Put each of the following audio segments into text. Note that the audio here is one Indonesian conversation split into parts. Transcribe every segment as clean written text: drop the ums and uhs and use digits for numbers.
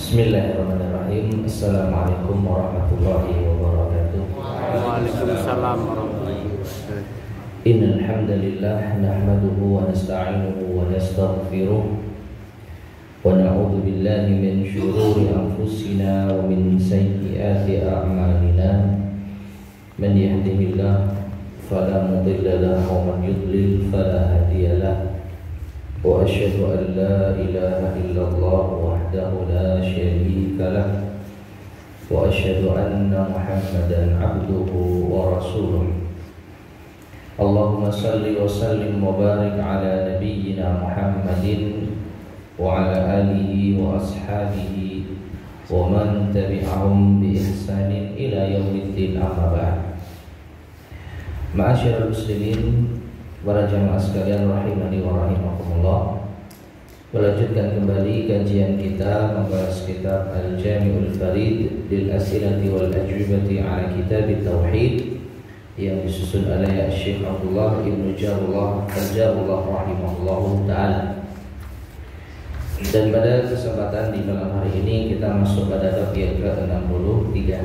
Bismillahirrahmanirrahim. Assalamualaikum warahmatullahi wabarakatuh. Waalaikumsalam warahmatullahi wabarakatuh. Innal hamdalillah nahmaduhu wa nasta'inuhu wa nastaghfiruh wa na'udzu billahi min shururi anfusina wa min sayyiati a'malina. Man yahdihillahu fala mudilla lahu wa man yudlil fala hadiya lahu. Wa asyhadu an la ilaha illallah wahdahu la syarika lah wa asyhadu anna Muhammadan abduhu wa rasuluh. Allahumma salli wa sallim wa barik ala nabiyyina Muhammadin wa ala alihi wa ashabihi wa man tabi'ahum bi ihsanin ila yaumiddin, amma ba'd. Ma'asyiral muslimin, para jamaah sekalian rahimani wa rahimakumullah. Melanjutkan kembali kajian kita membahas kitab Al-Jami'ul Farid lil As'ilati wal Ajwibati ala Kitab Tauhid yang disusun oleh Syekh Abdullah Ibnu Jarullah Al-Jarullah rahimahullahu ta'ala. Dan pada kesempatan di malam hari ini kita masuk pada bab yang ke-63,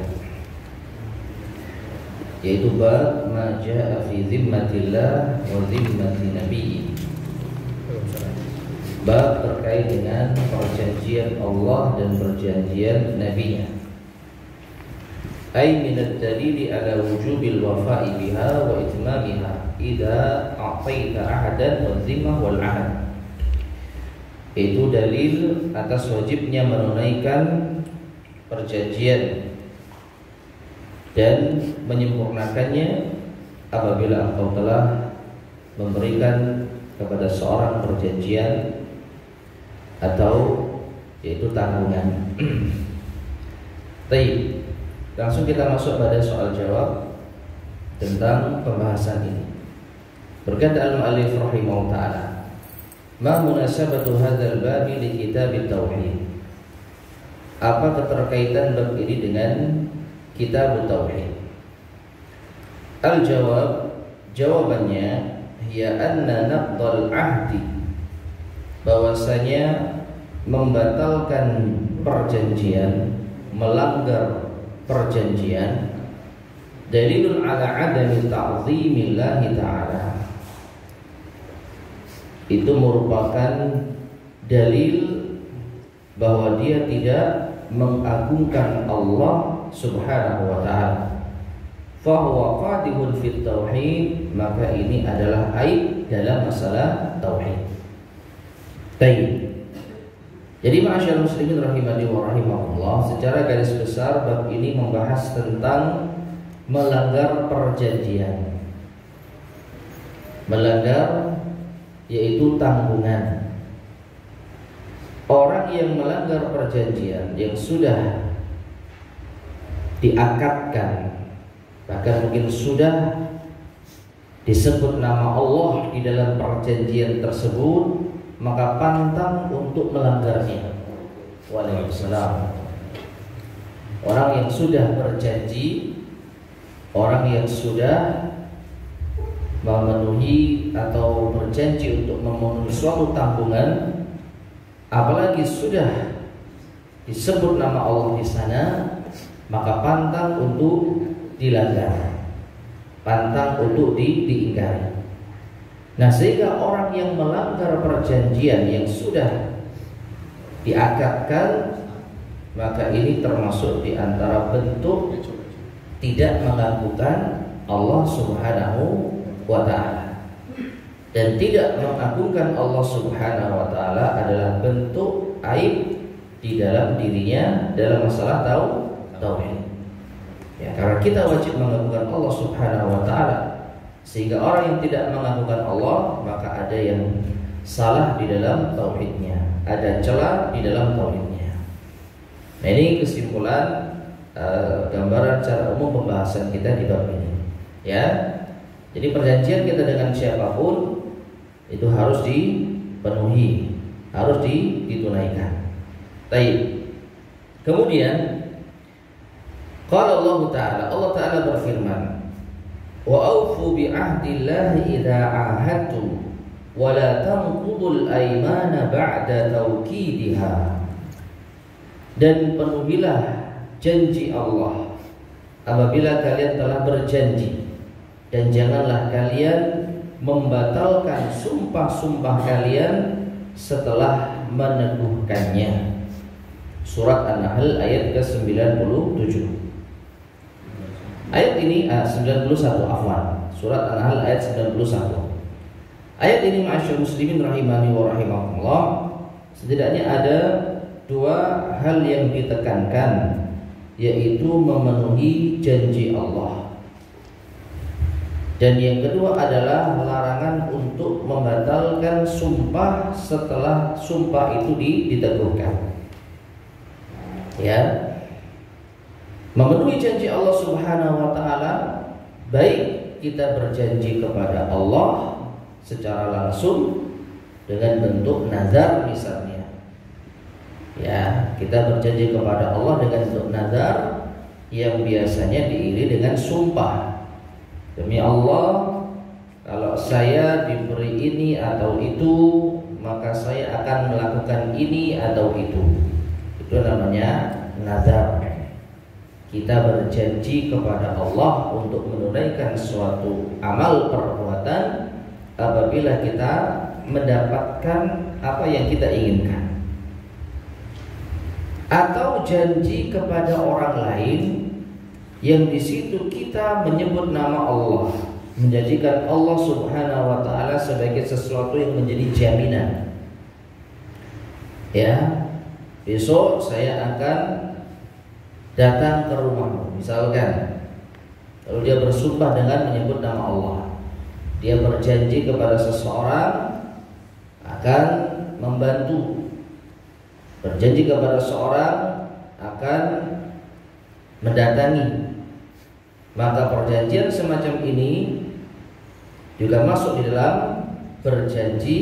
yaitu bab ma jaa fi zimmatillah wa zimmati nabiyyi. Bab terkait dengan perjanjian Allah dan perjanjian nabinya. Ay min ad-dalili ala wujubil wafa'i biha wa itmamiha idza a'taita ahadan wa zimmah wal ahad. Itu dalil atas wajibnya menunaikan perjanjian dan menyempurnakannya apabila engkau telah memberikan kepada seorang perjanjian atau yaitu tanggungan. Baik, langsung kita masuk pada soal jawab tentang pembahasan ini. Berkata al-mu'allif rahimahullah ta'ala, ma munasabatu hadzal bab li kitab at-tauhid. Apa keterkaitan bab ini dengan Kitab Tauhid? Al-jawab, jawabannya ya anna naqdal ahdi, bahwasanya membatalkan perjanjian, melanggar perjanjian, dalilun ala adami ta'zimillahi ta'ala. Itu merupakan dalil bahwa dia tidak mengagungkan Allah subhanahu wa ta'ala. Fahuwa qadihun fit tauhid, maka ini adalah aib dalam masalah tauhid. Baik. Jadi ma'asyiral muslimin rahimani wa rahimakumullah, secara garis besar bab ini membahas tentang melanggar perjanjian. Melanggar yaitu tanggungan. Orang yang melanggar perjanjian yang sudah diakadkan, bahkan mungkin sudah disebut nama Allah di dalam perjanjian tersebut, maka pantang untuk melanggarnya. Waalaikumsalam. Orang yang sudah berjanji, orang yang sudah memenuhi atau berjanji untuk memenuhi suatu tanggungan, apalagi sudah disebut nama Allah di sana, maka pantang untuk dilanggar, pantang untuk diingkari. Nah, sehingga orang yang melanggar perjanjian yang sudah diakadkan, maka ini termasuk di antara bentuk tidak mengagungkan Allah subhanahu wa ta'ala. Dan tidak mengagungkan Allah subhanahu wa ta'ala adalah bentuk aib di dalam dirinya dalam masalah tauhid. Ya, karena kita wajib mengagungkan Allah subhanahu wa ta'ala, sehingga orang yang tidak mengagungkan Allah, maka ada yang salah di dalam tauhidnya, ada celah di dalam tauhidnya. Nah, ini kesimpulan gambaran secara umum pembahasan kita di bab ini. Ya, jadi perjanjian kita dengan siapapun itu harus dipenuhi, harus ditunaikan. Baik. Kemudian qala Allah Ta'ala berfirman, wa aufu bi ahdillahi idza ahadtum wa la tanqudul aymana ba'da tawkidiha. Dan penuhilah janji Allah apabila kalian telah berjanji, dan janganlah kalian membatalkan sumpah-sumpah kalian setelah meneguhkannya. Surat An-Nahl ayat ke-97. Ayat ini 91 afwan. Surat An-Nahl ayat 91. Ayat ini ma'asyur muslimin rahimani wa rahimakumullah, setidaknya ada dua hal yang ditekankan, yaitu memenuhi janji Allah, dan yang kedua adalah larangan untuk membatalkan sumpah setelah sumpah itu diteguhkan. Ya, memenuhi janji Allah Subhanahu wa taala, baik kita berjanji kepada Allah secara langsung dengan bentuk nazar misalnya. Ya, kita berjanji kepada Allah dengan bentuk nazar yang biasanya diiringi dengan sumpah. Demi Allah, kalau saya diberi ini atau itu, maka saya akan melakukan ini atau itu. Itu namanya nazar. Kita berjanji kepada Allah untuk menunaikan suatu amal perbuatan apabila kita mendapatkan apa yang kita inginkan, atau janji kepada orang lain yang di situ kita menyebut nama Allah, menjadikan Allah Subhanahu wa taala sebagai sesuatu yang menjadi jaminan. Ya, besok saya akan datang ke rumahmu misalkan. Lalu dia bersumpah dengan menyebut nama Allah. Dia berjanji kepada seseorang akan membantu, berjanji kepada seseorang akan mendatangi. Maka perjanjian semacam ini juga masuk di dalam berjanji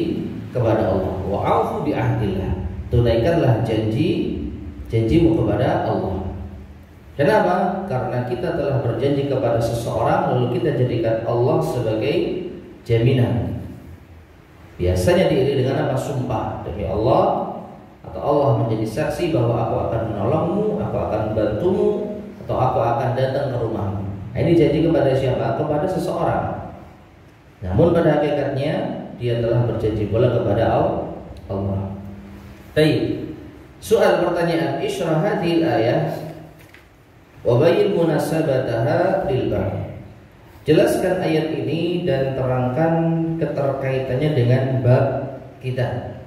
kepada Allah. Wa'afu bi'ahdillah, tunaikanlah janjimu kepada Allah. Kenapa? Karena kita telah berjanji kepada seseorang, lalu kita jadikan Allah sebagai jaminan. Biasanya diiringi dengan apa? Sumpah demi Allah, atau Allah menjadi saksi bahwa aku akan menolongmu, aku akan membantumu, atau aku akan datang ke rumahmu. Nah, ini janji kepada siapa? Kepada seseorang. Namun pada hakikatnya dia telah berjanji pula kepada Allah. Baik. Soal pertanyaan, isyrah hadhil ayah wa bayyin munasabataha lil bab. Jelaskan ayat ini dan terangkan keterkaitannya dengan bab kita.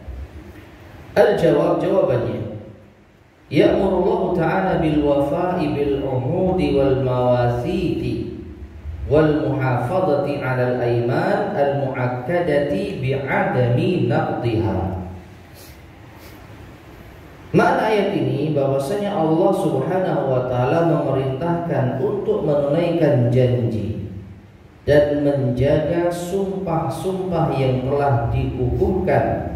Al-jawab, jawabannya, ya'murullahu ta'ala bil wafa'i bil uhudi wal mawasiti wal muhafadati 'alal aiman al mu'akkadati bi'adami naqdiha. Makna ayat ini bahwasanya Allah Subhanahu wa taala memerintahkan untuk menunaikan janji dan menjaga sumpah-sumpah yang telah dikukuhkan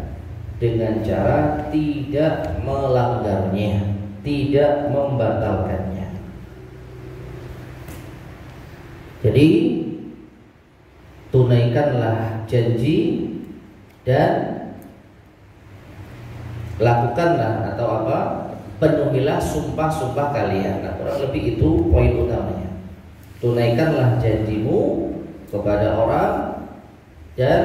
dengan cara tidak melanggarnya, tidak membatalkannya. Jadi tunaikanlah janji dan lakukanlah atau apa? Penuhilah sumpah-sumpah kalian. Nah, kurang lebih itu poin utamanya. Tunaikanlah janjimu kepada orang dan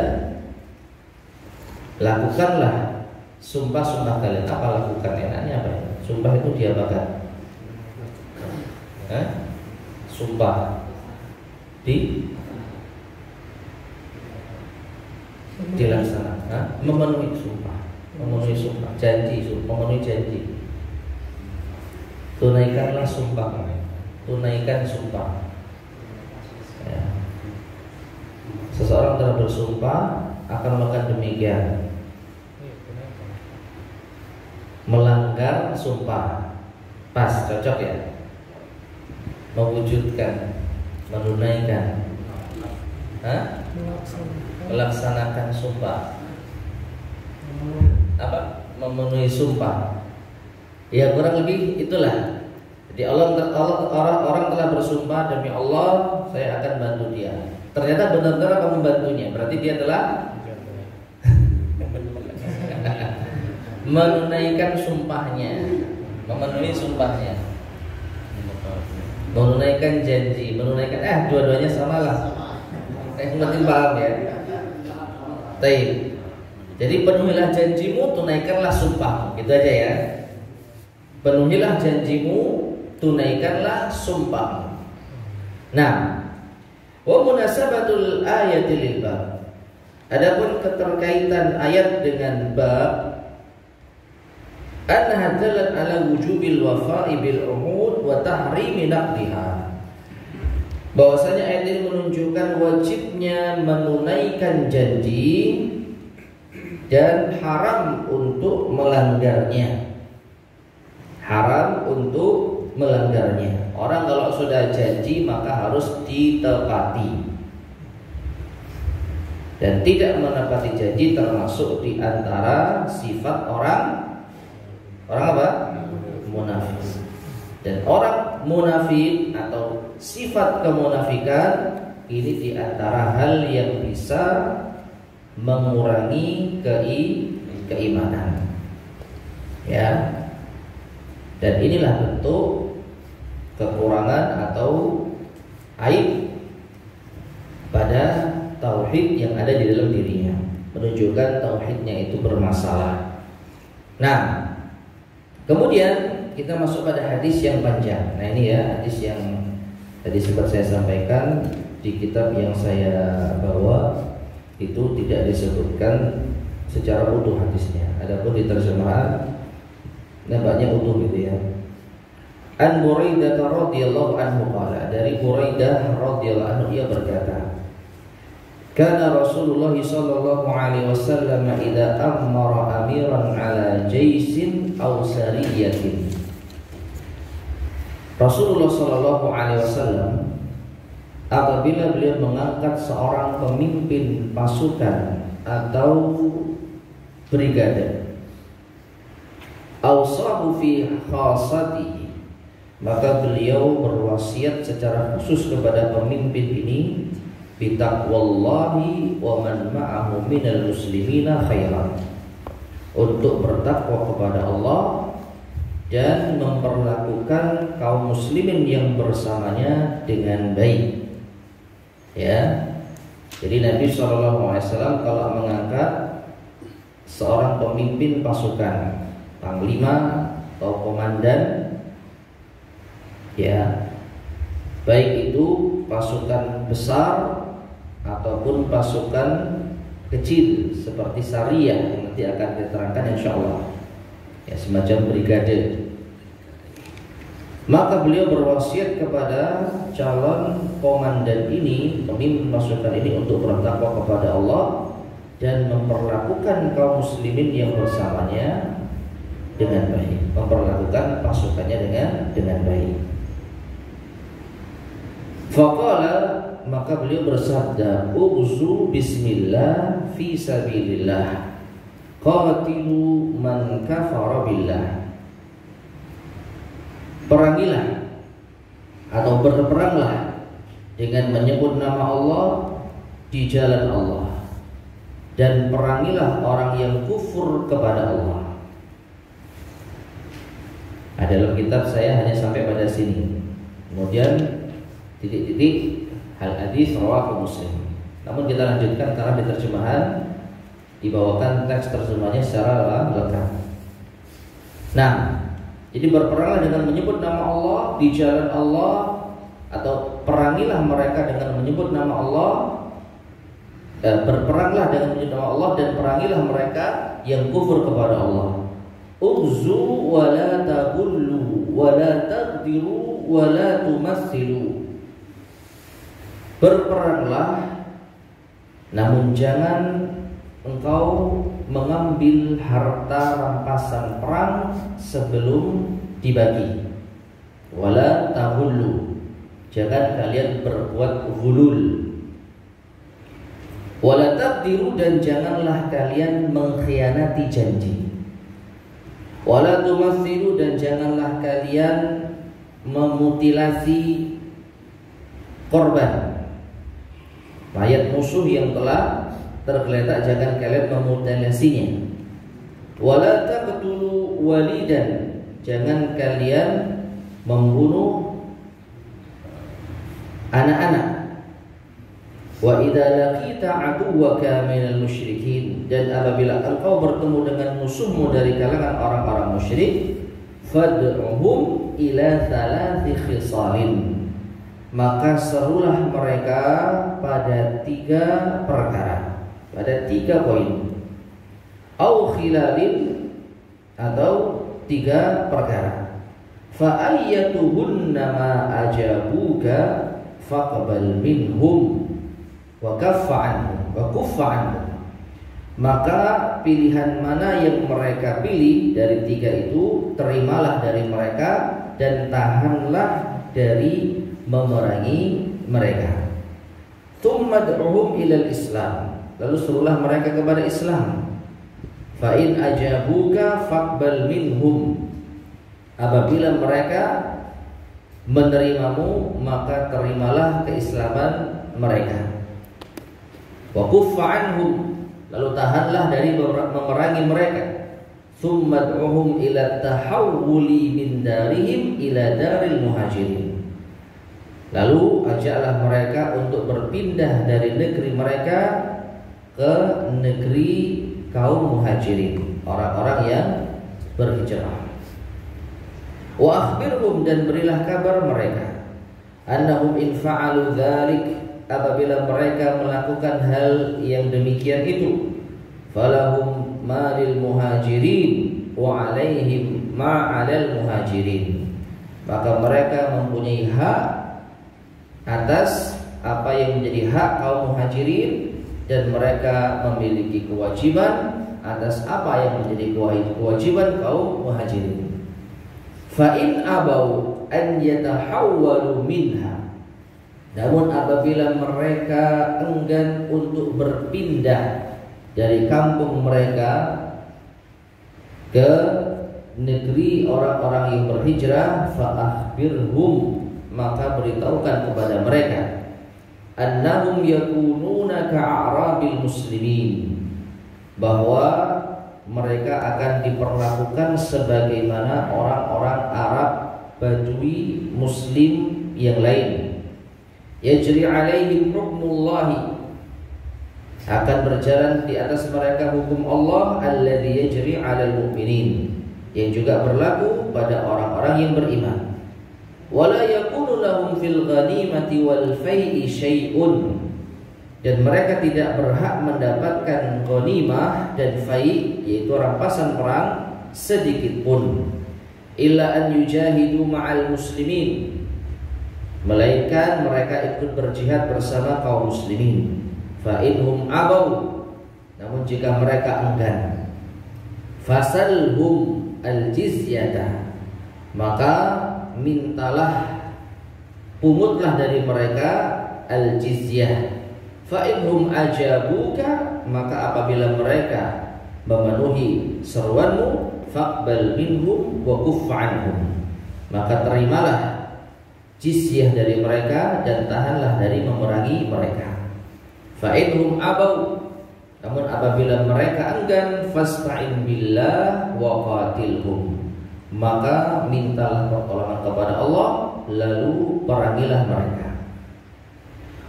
lakukanlah sumpah-sumpah kalian. Apa lakukan? Enaknya apa? Sumpah itu diapakan? Sumpah dilaksanakan, memenuhi sumpah, janji, memenuhi janji. Tunaikanlah sumpah, tunaikan sumpah. Ya. Seseorang telah bersumpah akan melakukan demikian, melanggar sumpah, pas, cocok ya, mewujudkan, menunaikan, melaksanakan sumpah, apa? Memenuhi sumpah. Ya kurang lebih itulah. Jadi orang telah bersumpah demi Allah saya akan bantu dia. Ternyata benar-benar akan membantunya. Berarti dia telah menunaikan sumpahnya. memenuhi sumpahnya, menunaikan janji, menunaikan dua-duanya sama lah. Yang penting paham ya. Baik. Jadi penuhilah janjimu, tunaikanlah sumpah. Gitu aja ya. Penuhilah janjimu, tunaikanlah sumpah. Nah, wa munasabatul ayati lil bab. Adapun keterkaitan ayat dengan bab, annaha dalat ala wujubil wafa'i bil umud wa tahrimi naqdiha. Bahwasanya ayat ini menunjukkan wajibnya menunaikan janji dan haram untuk melanggarnya. Haram untuk melanggarnya. Orang kalau sudah janji maka harus ditepati. Dan tidak menepati janji termasuk di antara sifat orang apa? Munafik. Dan orang munafik atau sifat kemunafikan ini di antara hal yang bisa mengurangi keimanan. Ya. Dan inilah bentuk kekurangan atau aib pada tauhid yang ada di dalam dirinya, menunjukkan tauhidnya itu bermasalah. Nah, kemudian kita masuk pada hadis yang panjang. Nah ini ya hadis yang tadi sempat saya sampaikan di kitab yang saya bawa itu tidak disebutkan secara utuh hadisnya. Adapun di terjemahan nampaknya utuh gitu ya. An Buraidah radhiyallahu anhu qala, dari Buraidah radhiyallahu anhu ia berkata, kana Rasulullah sallallahu alaihi wasallam idza amara amiran ala jaisin aw sariyatin. Rasulullah sallallahu alaihi wasallam apabila beliau mengangkat seorang pemimpin pasukan atau brigade, awsahu fi khassatihi, maka beliau berwasiat secara khusus kepada pemimpin ini bitaqwallahi wa man ma'ahu minal muslimina khairan, untuk bertakwa kepada Allah dan memperlakukan kaum muslimin yang bersamanya dengan baik. Ya. Jadi Nabi SAW kalau mengangkat seorang pemimpin pasukan, panglima atau komandan, ya, baik itu pasukan besar ataupun pasukan kecil seperti Sariyah yang nanti akan diterangkan insyaallah, ya, semacam brigade. Maka beliau berwasiat kepada calon komandan ini, pemimpin pasukan ini, untuk bertakwa kepada Allah dan memperlakukan kaum muslimin yang bersamanya dengan baik, memperlakukan pasukannya dengan baik. Faqala, maka beliau bersabda, ughzu bismillah fi sabilillah, qatilu man kafara billah. Perangilah atau berperanglah dengan menyebut nama Allah di jalan Allah, dan perangilah orang yang kufur kepada Allah. Nah, dalam kitab saya hanya sampai pada sini. Kemudian titik-titik hal hadis rawahu Muslim. Namun kita lanjutkan karena di terjemahan dibawakan teks terjemahnya secara lengkap. Nah, jadi berperanglah dengan menyebut nama Allah di jalan Allah, atau perangilah mereka dengan menyebut nama Allah. Berperanglah dengan menyebut nama Allah dan perangilah mereka yang kufur kepada Allah. Ughzu wa la taghullu wa la taqdiru wa la tumassilu. Berperanglah, namun jangan engkau mengambil harta rampasan perang sebelum dibagi. Wala tahullu, jangan kalian berbuat ghulul. Wala taqdiru, dan janganlah kalian mengkhianati janji. Wala tumassilu, dan janganlah kalian memutilasi korban, mayat musuh yang telah tergeletak, jangan kalian memutilasinya. Wala taqtulu walidan, jangan kalian membunuh anak-anak. Wa idza laqita aduwwaka minal musyrikin, dan apabila engkau bertemu dengan musuhmu dari kalangan orang-orang musyrik, fad'uhum ila thalathi khisalin, maka serulah mereka pada 3 perkara, pada 3 poin. Au khilalin, atau 3 perkara. Fa ayyatuhunna ma ajabuka faqbal minhum wa kaffa anhum. Maka pilihan mana yang mereka pilih dari 3 itu, terimalah dari mereka dan tahanlah dari memerangi mereka. Tsumma ad'uhum ilal Islam, lalu suruhlah mereka kepada Islam. Fa in ajabuka faqbal minhum, apabila mereka menerimamu maka terimalah keislaman mereka. Wa kuffa anhum, lalu tahanlah dari memerangi mereka. Tsumma ad'uhum ila tahawuli min darihim ila daril muhajirin, lalu ajaklah mereka untuk berpindah dari negeri mereka ke negeri kaum muhajirin, orang-orang yang berhijrah. Wa akhbirhum, dan berilah kabar mereka, annahum in fa'alu dzalik, apabila mereka melakukan hal yang demikian itu, falahum ma lil muhajirin wa alaihim ma 'alal muhajirin, maka mereka mempunyai hak atas apa yang menjadi hak kaum muhajirin, dan mereka memiliki kewajiban atas apa yang menjadi kewajiban kaum muhajirin. Fa in abau an yatahawwalu minha, namun apabila mereka enggan untuk berpindah dari kampung mereka ke negeri orang-orang yang berhijrah, fa akhbirhum, maka beritahukan kepada mereka, annahum yakununa ka'arabil muslimin, bahwa mereka akan diperlakukan sebagaimana orang-orang Arab Badui Muslim yang lain. Yajri alaihim hukmullahi, akan berjalan di atas mereka hukum Allah, alladzi yajri alal mu'minin, yang juga berlaku pada orang-orang yang beriman. Wala yakunu lahum fil ghanimati wal fai'i syai'un, dan mereka tidak berhak mendapatkan ghanimah dan fai', yaitu rampasan perang, sedikit pun, illa an yujahidu ma'al muslimin, melainkan mereka ikut berjihad bersama kaum muslimin. Fa inhum abau, namun jika mereka enggan, fasalhum al-jizyata, maka mintalah, pungutlah dari mereka al-jizyah. Fa inhum ajabuka, maka apabila mereka memenuhi seruanmu, faqbal minhum wa kuffa anhum, maka terimalah jizyah dari mereka dan tahanlah dari memerangi mereka. Fa inhum abau, namun apabila mereka enggan, fasta'in billah wa qatilhum, maka mintalah pertolongan kepada Allah lalu perangilah mereka.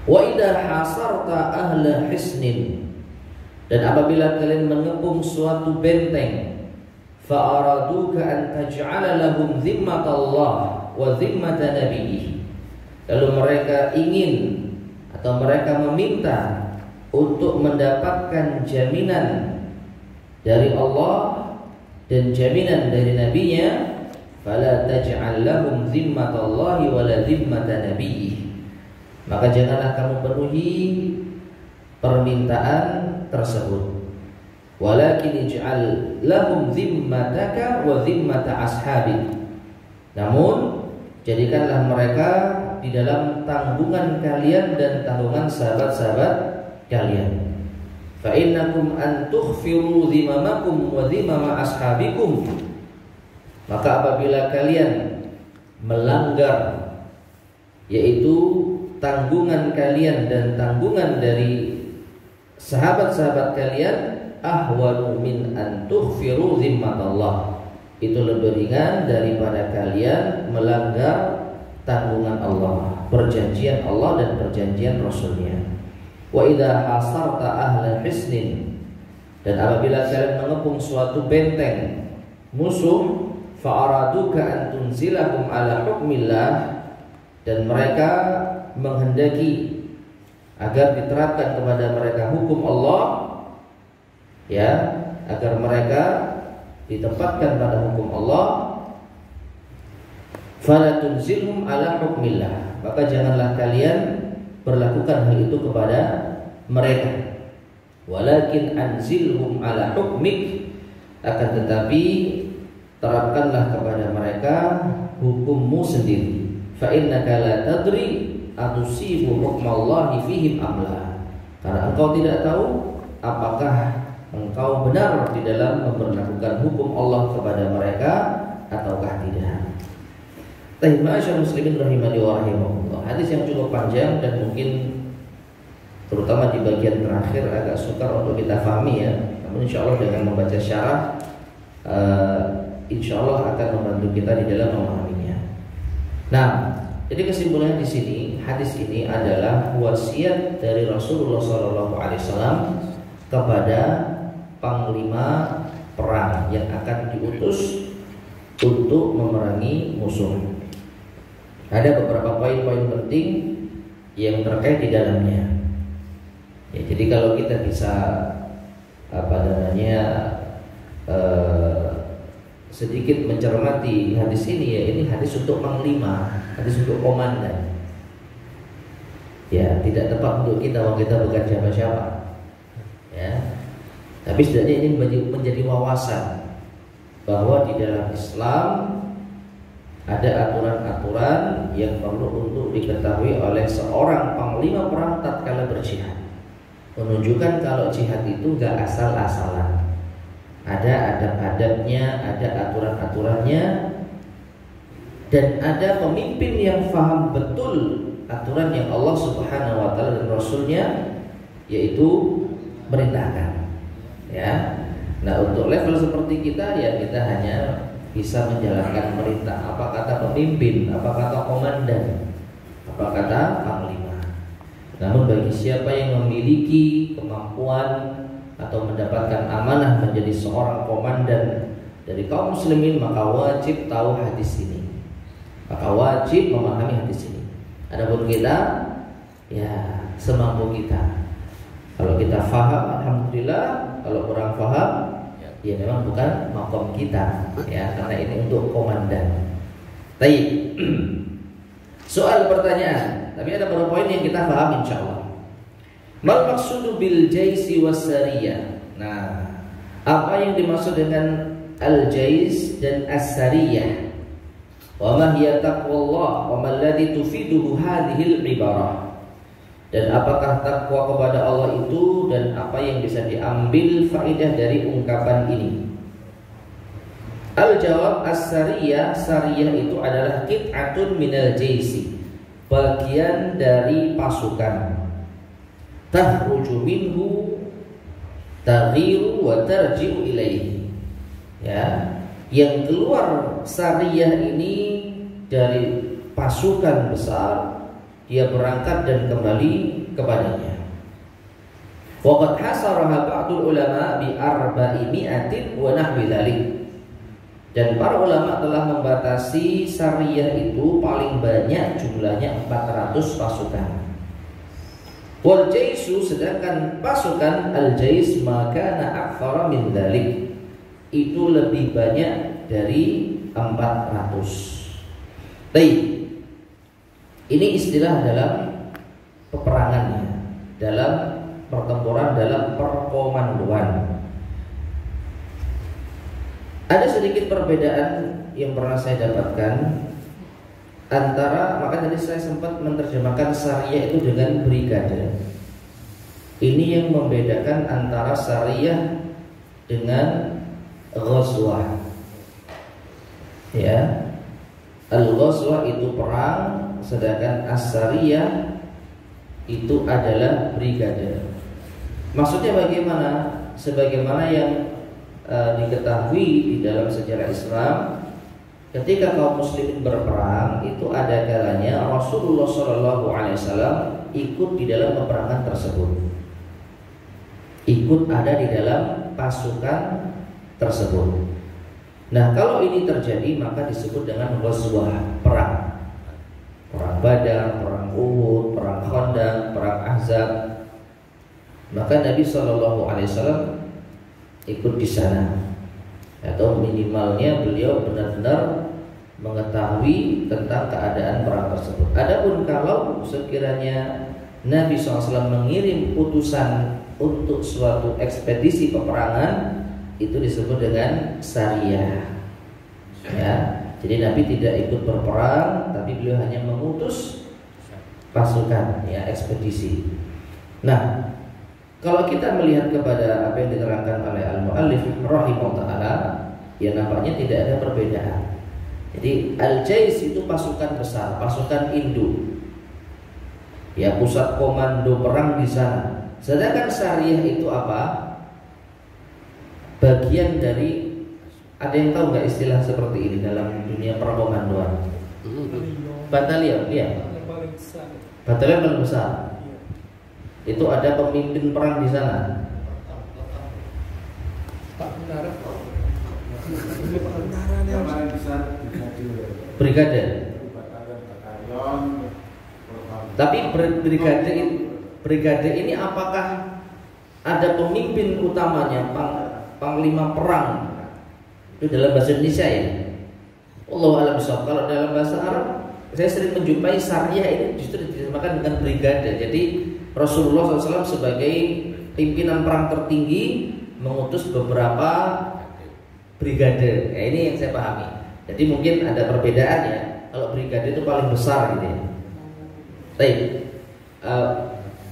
Wa idza hasarta ahla hisnin, dan apabila kalian mengepung suatu benteng, fa araduka an taj'ala lahum zimmatallah wa zimmata nabiyih, lalu mereka ingin atau mereka meminta untuk mendapatkan jaminan dari Allah dan jaminan dari nabinya, fala taj'al lahum zimmatallahi wa la zimmata nabiyih, maka janganlah kamu penuhi permintaan tersebut. Walakin ij'al lahum zimmataka wa zimmata ashabik, namun jadikanlah mereka di dalam tanggungan kalian dan tanggungan sahabat-sahabat kalian. Fa innakum an tukhfiru zimamakum wa zimama ashabikum, maka apabila kalian melanggar, yaitu tanggungan kalian dan tanggungan dari sahabat-sahabat kalian, ahwanu min an tukhfiru zimmatallah, itu lebih ringan daripada kalian melanggar tanggungan Allah, perjanjian Allah dan perjanjian Rasulnya. Wa idza hasarta ahla hisnin, dan apabila kalian mengepung suatu benteng musuh, fa'araduka an tunzilahum ala hukmillah, dan mereka menghendaki agar diterapkan kepada mereka hukum Allah, ya, agar mereka ditempatkan pada hukum Allah, fala tunzilhum ala hukmillah, maka janganlah kalian berlakukan hal itu kepada mereka, walakin anzilhum ala hukmik, akan tetapi terapkanlah kepada mereka hukummu sendiri. Fa innaka la tadri atusibu hukmallahi fihim amla, karena engkau tidak tahu apakah engkau benar di dalam memperlakukan hukum Allah kepada mereka ataukah tidak. Ma'asyiral muslimin rahimani wa rahimakumullah. Hadis yang cukup panjang dan mungkin terutama di bagian terakhir agak sukar untuk kita pahami, ya. Namun insyaallah dengan membaca syarah insyaallah akan membantu kita di dalam memahaminya. Nah, jadi kesimpulannya di sini, hadis ini adalah wasiat dari Rasulullah SAW kepada panglima perang yang akan diutus untuk memerangi musuh. Ada beberapa poin-poin penting yang terkait di dalamnya. Ya, jadi kalau kita bisa sedikit mencermati hadis ini, ya, ini hadis untuk panglima, hadis untuk komandan. Ya, tidak tepat untuk kita bukan siapa-siapa. Ya. Tapi setidaknya ini menjadi wawasan bahwa di dalam Islam ada aturan-aturan yang perlu untuk diketahui oleh seorang panglima perang tatkala berjihad. Menunjukkan kalau jihad itu gak asal-asalan. Ada adab-adabnya, ada aturan-aturannya, dan ada pemimpin yang faham betul aturan yang Allah Subhanahu wa taala dan Rasulnya yaitu merintahkan. Ya. Nah, untuk level seperti kita, ya kita hanya bisa menjalankan perintah. Apa kata pemimpin, apa kata komandan, apa kata panglima. Namun bagi siapa yang memiliki kemampuan atau mendapatkan amanah menjadi seorang komandan dari kaum muslimin, maka wajib tahu hadis ini, maka wajib memahami hadis ini. Adapun kita, ya semampu kita. Kalau kita faham, alhamdulillah. Kalau kurang faham, ya memang bukan makom kita, ya, karena ini untuk komandan. Baik. Soal pertanyaan, tapi ada beberapa poin yang kita paham insyaallah. Mal maqsudu bil jaisi was-sariyah. Nah, apa yang dimaksud dengan al-jais dan as-sariyah? Wa ma hiya taqwallah wa ma alladhi tufiduhu hadhihi al-ibarah? Dan apakah takwa kepada Allah itu, dan apa yang bisa diambil faedah dari ungkapan ini? Al-jawab, as-sariyah, sariyah itu adalah qit'atun minal jaisi, bagian dari pasukan. Tahruju minhu taghiru wa tarji'u ilaihi. Ya, yang keluar sariyah ini dari pasukan besar, dia berangkat dan kembali kepadanya. Waqad hasaraha ba'dul ulama bi 400 wa nahwi dzalik. Dan para ulama telah membatasi sariyah itu paling banyak jumlahnya 400 pasukan. Wal jaisu, sedangkan pasukan al-jais maka aktsara min dzalik, itu lebih banyak dari 400. Baik. Ini istilah dalam peperangannya, dalam pertempuran, dalam perkomandoan. Ada sedikit perbedaan yang pernah saya dapatkan antara, maka tadi saya sempat menerjemahkan sariyah itu dengan brigade. Ini yang membedakan antara sariyah dengan ghazwah. Ya, al-ghazwah itu perang, sedangkan as-sariyah itu adalah brigade. Maksudnya bagaimana? Sebagaimana yang diketahui di dalam sejarah Islam, ketika kaum muslimin berperang itu ada kalanya Rasulullah SAW ikut di dalam peperangan tersebut, ikut ada di dalam pasukan tersebut. Nah, kalau ini terjadi maka disebut dengan ghazwah, perang. Perang Badar, perang Uhud, perang Khandaq, perang Ahzab. Maka Nabi SAW ikut di sana, atau minimalnya beliau benar-benar mengetahui tentang keadaan perang tersebut. Adapun kalau sekiranya Nabi SAW mengirim utusan untuk suatu ekspedisi peperangan, itu disebut dengan syariah. Ya, jadi Nabi tidak ikut berperang, tapi beliau hanya mengutus pasukan, ya, ekspedisi. Nah, kalau kita melihat kepada apa yang diterangkan oleh al-muallif rahimahullah taala, ya nampaknya tidak ada perbedaan. Jadi al-jais itu pasukan besar, pasukan induk, ya, pusat komando perang di sana. Sedangkan syariah itu apa? Bagian dari, ada yang tahu nggak istilah seperti ini dalam dunia perkomandoan? Batalion, ya. Batalion paling besar. Itu ada pemimpin perang di sana. Brigade. Tapi brigade ini apakah ada pemimpin utamanya, panglima perang? Itu dalam bahasa Indonesia, ya. Allahu a'lam bishawab. Kalau dalam bahasa Arab saya sering menjumpai syariah ini justru dinamakan dengan brigade. Jadi Rasulullah SAW sebagai pimpinan perang tertinggi mengutus beberapa brigade. Ya, ini yang saya pahami. Jadi mungkin ada perbedaan, ya. Kalau brigade itu paling besar gitu, ya. Baik.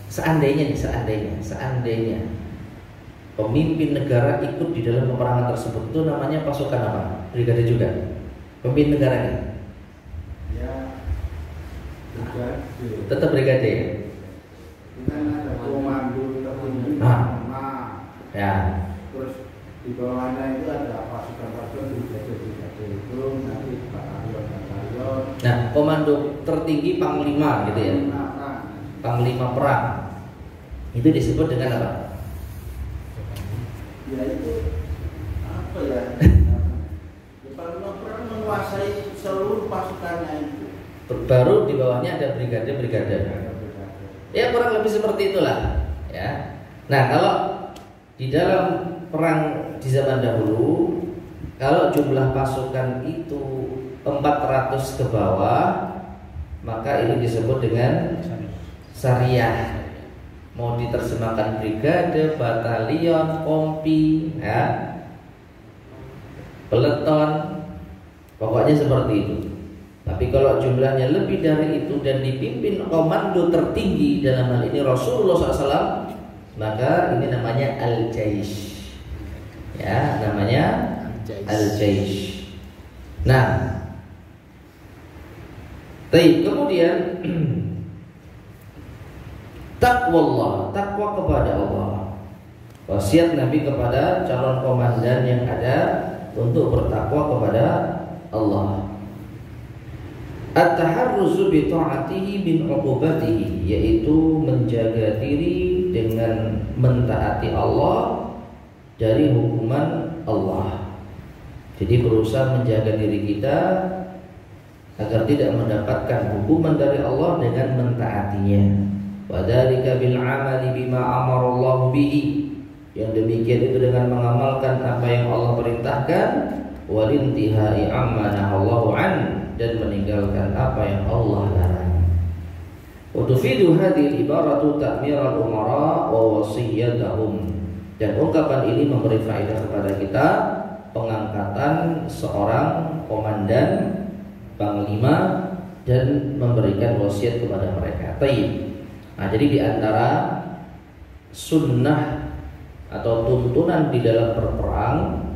Seandainya pemimpin negara ikut di dalam peperangan tersebut, itu namanya pasukan apa? Brigade juga. Pemimpin negaranya? Ya, brigade. Tetap brigade, ya? Kan ada komando tertinggi. Ya. Terus di bawahnya itu ada pasukan-pasukan brigade itu nanti batalion. Nah, komando tertinggi panglima gitu, ya. Panglima perang. Itu disebut dengan apa? Ya itu apa ya? Panglima perang menguasai seluruh pasukannya itu. Baru di bawahnya ada brigade. Ya, kurang lebih seperti itulah, ya. Nah, kalau di dalam perang di zaman dahulu, kalau jumlah pasukan itu 400 ke bawah, maka ini disebut dengan syariah. Mau diterjemahkan brigade, batalion, kompi, ya, peleton, pokoknya seperti itu. Tapi kalau jumlahnya lebih dari itu dan dipimpin komando tertinggi, dalam hal ini Rasulullah SAW, maka ini namanya al-jaish. Ya, namanya al-jaish. Nah, kemudian takwa kepada Allah. Wasiat Nabi kepada calon komandan yang ada untuk bertakwa kepada Allah. At-taharruzu bi ta'atihi bin 'uqubatihi, yaitu menjaga diri dengan mentaati Allah dari hukuman Allah. Jadi berusaha menjaga diri kita agar tidak mendapatkan hukuman dari Allah dengan mentaatinya. Wadzalika bil 'amali bima amara Allah bihi, yang demikian itu dengan mengamalkan apa yang Allah perintahkan, wal intihai amma nahallahu an, dan meninggalkan apa yang Allah larang. Wa tufidu hadhihi ibaratu ta'miral umara wa wasiyatahum, dan ungkapan ini memberi faedah kepada kita pengangkatan seorang komandan, panglima, dan memberikan wasiat kepada mereka. Tayyib. Nah, jadi di antara sunnah atau tuntunan di dalam berperang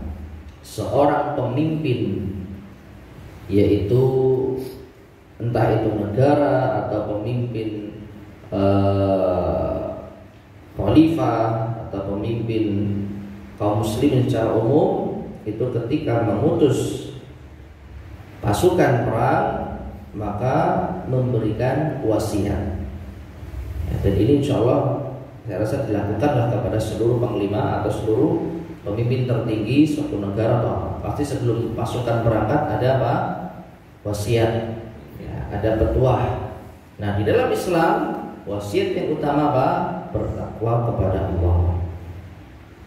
seorang pemimpin, yaitu entah itu negara atau pemimpin khalifah atau pemimpin kaum muslimin secara umum itu ketika mengutus pasukan perang maka memberikan wasiat. Dan ini insya Allah saya rasa dilakukanlah kepada seluruh panglima atau seluruh pemimpin tertinggi suatu negara atau apa. Pasti sebelum pasukan berangkat ada apa? Wasiat, ya, ada petuah. Nah di dalam Islam wasiat yang utama apa? Bertakwa kepada Allah.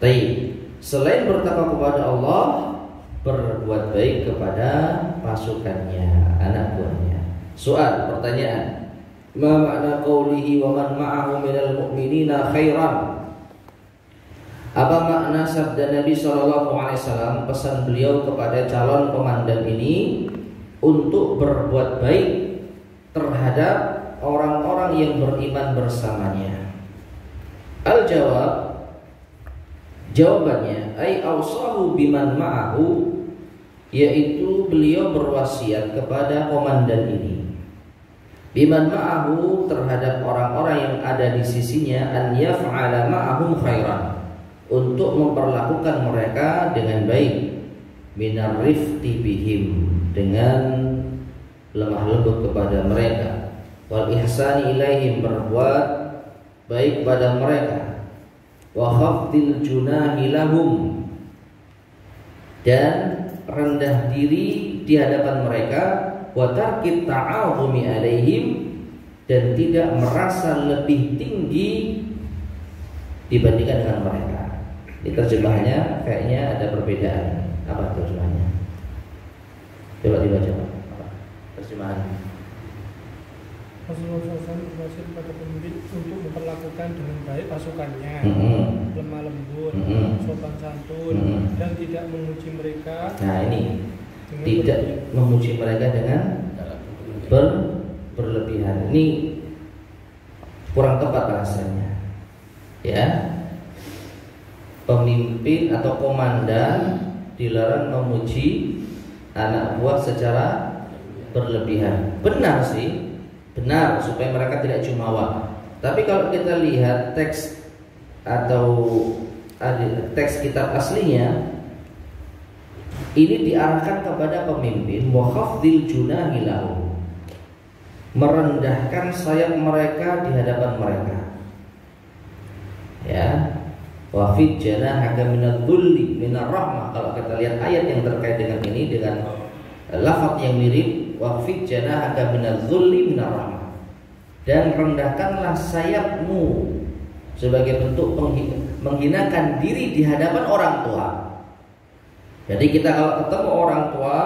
Tapi selain bertakwa kepada Allah, berbuat baik kepada pasukannya, anak buahnya. Soal, pertanyaan. Ma makna qawlihi wa man ma'ahu minal mu'minina khairan? Apa makna sabda Nabi SAW, pesan beliau kepada calon komandan ini untuk berbuat baik terhadap orang-orang yang beriman bersamanya? Al-jawab, jawabannya ay awsahu biman ma'ahu, yaitu beliau berwasiat kepada komandan ini biman ma'ahu, terhadap orang-orang yang ada di sisinya, an yaf'ala ma'ahum khairan, untuk memperlakukan mereka dengan baik, minar rifqi bihim, dengan lemah lembut kepada mereka, wal ihsani ilaihim, berbuat baik pada mereka, wa khafdil junahi lahum, dan rendah diri di hadapan mereka, wa tarkit ta'azumi alaihim, dan tidak merasa lebih tinggi dibandingkan dengan mereka. Ini terjemahannya kayaknya ada perbedaan. Apa terjemahannya? Coba dibaca Pak. Apa terjemahannya? Rasulullah SAW berwasiat kepada pemimpin untuk memperlakukan dengan baik pasukannya, lemah lembut, sopan santun, dan tidak memuji mereka. Nah ini tidak memuji mereka dengan berlebihan. Ini kurang tepat bahasanya. Ya, pemimpin atau komandan dilarang memuji anak buah secara berlebihan. Benar sih, benar supaya mereka tidak jumawa. Tapi kalau kita lihat teks atau teks kitab aslinya, ini diarahkan kepada pemimpin wa khafdil junahi lahu, merendahkan sayap mereka di hadapan mereka. Ya, wa fid janahaka minadh-dhulli minar rahmah. Kalau kita lihat ayat yang terkait dengan ini dengan lafaz yang mirip, wa fid janahaka minadh-dhulli minar rahmah, dan rendahkanlah sayapmu sebagai bentuk menghinakan diri di hadapan orang tua. Jadi kita kalau ketemu orang tua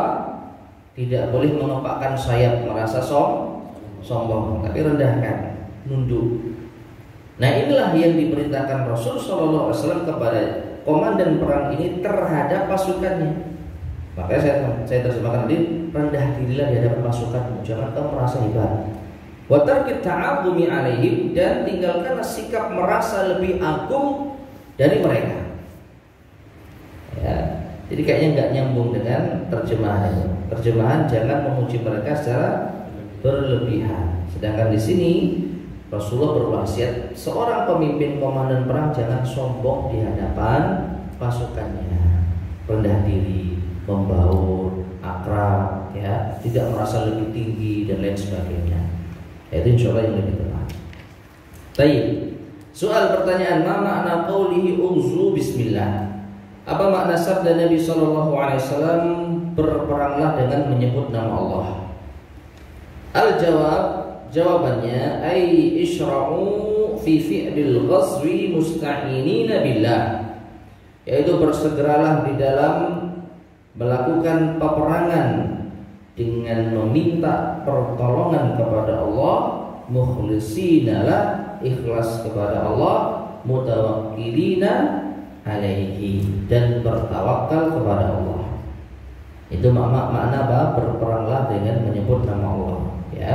tidak boleh mengepakkan sayap merasa sombong, tapi rendahkan, nunduk. Nah inilah yang diperintahkan Rasul SAW kepada komandan perang ini terhadap pasukannya. Makanya saya terjemahkan tadi, rendah dirilah di hadapan pasukanmu, jangan kamu merasa hebat. Wa tarkit ta'azumi alaihim, dan tinggalkanlah sikap merasa lebih agung dari mereka. Ya. Jadi kayaknya nggak nyambung dengan terjemahan itu. Terjemahan jangan memuji mereka secara berlebihan. Sedangkan di sini Rasulullah berwasiat seorang pemimpin komandan perang jangan sombong di hadapan pasukannya, rendah diri, membaur, akrab, ya, tidak merasa lebih tinggi dan lain sebagainya. Itu insya Allah yang lebih tepat. Baik. Soal pertanyaan, ma makna qaulihi uzu bismillah? Apa makna sabda Nabi SAW, berperanglah dengan menyebut nama Allah? Al-jawab, jawabannya ay isyra'u fi fi'lil ghazwi musta'inina billah, yaitu bersegeralah di dalam melakukan peperangan dengan meminta pertolongan kepada Allah, mukhlisina lah, ikhlas kepada Allah, mutawakkilina alaihi, dan bertawakal kepada Allah. Itu makna apa? Berperanglah dengan menyebut nama Allah, ya.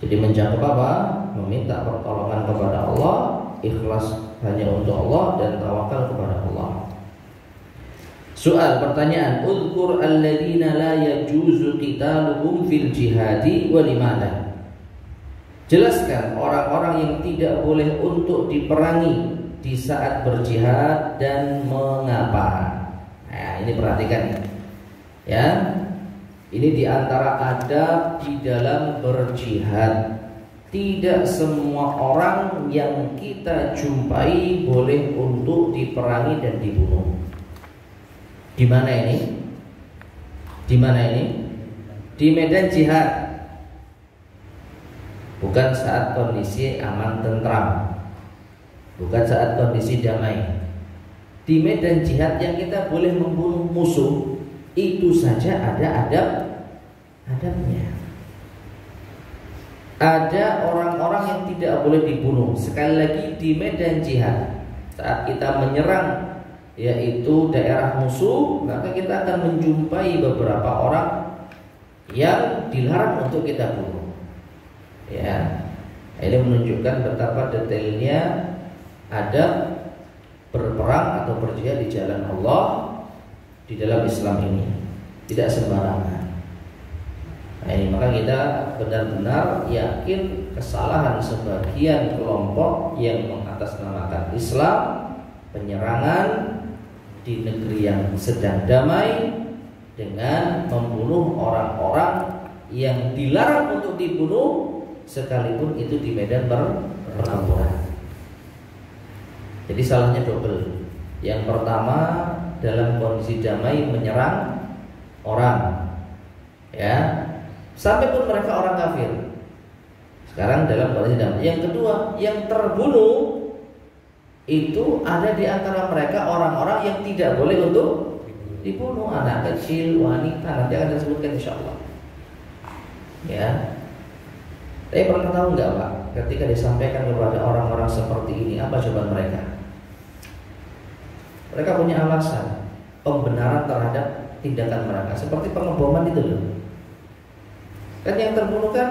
Jadi mencakup apa? Meminta pertolongan kepada Allah, ikhlas hanya untuk Allah, dan tawakal kepada Allah. Soal pertanyaan, uzkur alladzina la yajuzu qitaluhum fil jihadi wa limana? Jelaskan orang-orang yang tidak boleh untuk diperangi di saat berjihad dan mengapa? Nah, ini perhatikan ya. Ini di antara adab di dalam berjihad. Tidak semua orang yang kita jumpai boleh untuk diperangi dan dibunuh. Di mana ini? Di mana ini? Di medan jihad. Bukan saat kondisi aman tentram. Bukan saat kondisi damai. Di medan jihad yang kita boleh membunuh musuh, itu saja ada adabnya. Ada orang-orang yang tidak boleh dibunuh. Sekali lagi, di medan jihad, saat kita menyerang yaitu daerah musuh, maka kita akan menjumpai beberapa orang yang dilarang untuk kita bunuh. Ya, ini menunjukkan betapa detailnya adab berperang atau berjihad di jalan Allah di dalam Islam ini. Tidak sembarangan. Nah, ini maka kita benar-benar yakin kesalahan sebagian kelompok yang mengatasnamakan Islam, penyerangan di negeri yang sedang damai dengan membunuh orang-orang yang dilarang untuk dibunuh, sekalipun itu di medan pertempuran. Jadi salahnya double. Yang pertama, dalam kondisi damai menyerang orang, ya, sampai pun mereka orang kafir. Sekarang dalam kondisi damai. Yang kedua, yang terbunuh itu ada di antara mereka orang-orang yang tidak boleh untuk dibunuh, anak kecil, wanita, nanti akan disebutkan insyaallah. Ya. Tapi pernah tahu nggak Pak, ketika disampaikan kepada orang-orang seperti ini, apa jawaban mereka? Mereka punya alasan pembenaran terhadap tindakan mereka, seperti pengeboman itu loh. Kan yang terbunuh kan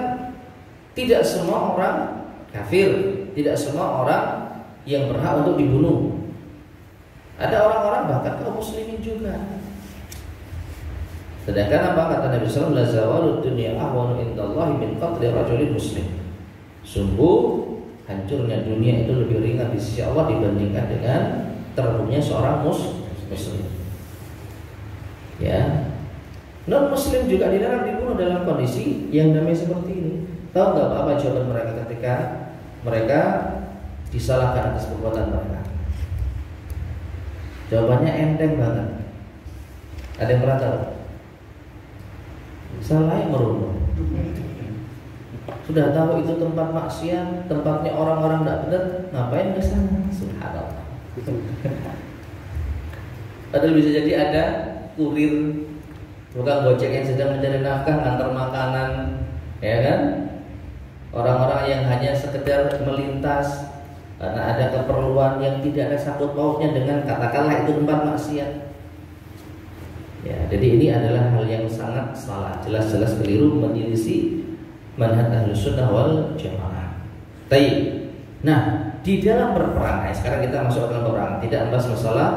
tidak semua orang kafir, tidak semua orang yang berhak untuk dibunuh. Ada orang-orang bahkan kaum muslimin juga. Sedangkan apa kata Nabi sallallahu alaihi wasallam, la zawalud dunya ahwanu indallahi min qatli rajulin muslim. Sungguh hancurnya dunia itu lebih ringan di sisi Allah dibandingkan dengan terbunuhnya seorang muslim. Ya. Non muslim juga dilarang dibunuh dalam kondisi yang damai seperti ini. Tahu nggak apa jawaban mereka ketika mereka disalahkan atas perbuatan mereka? Jawabannya enteng banget. Ada yang pernah tahu? Salah yang merunung. Sudah tahu itu tempat maksiat, tempatnya orang-orang tidak benar, ngapain ke sana? Subhanallah. Padahal bisa jadi ada kurir, tukang gojek yang sedang mencari nafkah, ngantar makanan, ya kan? Orang-orang yang hanya sekedar melintas karena ada keperluan yang tidak ada sangkut pautnya dengan katakanlah itu tempat maksiat. Ya, jadi ini adalah hal yang sangat salah, jelas-jelas keliru, menyelisih manhaj Ahlus Sunnah wal Jamaah. Baik. Nah, di dalam berperang, sekarang kita masuk ke dalam perang, tidak membahas masalah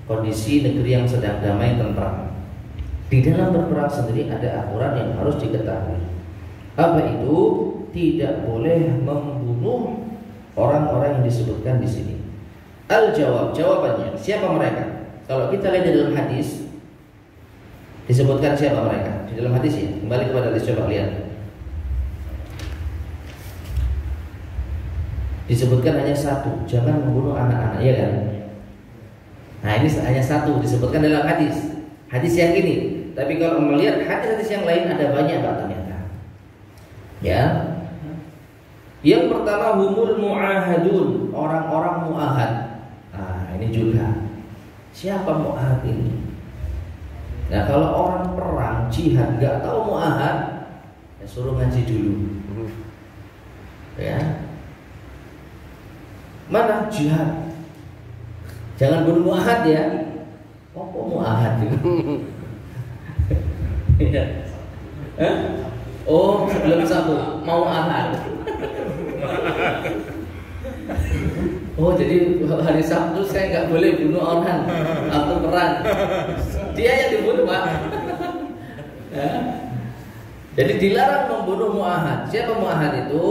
kondisi negeri yang sedang damai tentram. Di dalam berperang sendiri ada aturan yang harus diketahui. Apa itu? Tidak boleh membunuh orang-orang yang disebutkan di sini. Al-jawab, jawabannya, siapa mereka? Kalau kita lihat di dalam hadis disebutkan siapa mereka? Di dalam hadis ya, kembali kepada hadis, coba lihat. Disebutkan hanya satu, jangan membunuh anak-anak, ya kan? Nah, ini hanya satu disebutkan dalam hadis. Hadis yang ini. Tapi kalau melihat hadis-hadis yang lain ada banyak Pak ternyata. Ya. Yang pertama humul mu'ahadun, orang-orang mu'ahad. Nah, ini juga. Siapa mu'ahad ini? Nah, kalau orang perang jihad nggak tahu mu'ahad, ya suruh ngaji dulu. Ya. Mana jihad? Jangan bunuh mu'ahad ya. Oh, kok mu'ahad itu? Ya. Oh, sebelum satu mau ahad. Oh, jadi hari Sabtu saya nggak boleh bunuh orang atau perang. Dia yang dibunuh Pak. Ya. Jadi dilarang membunuh mu'ahad. Siapa mu'ahad itu?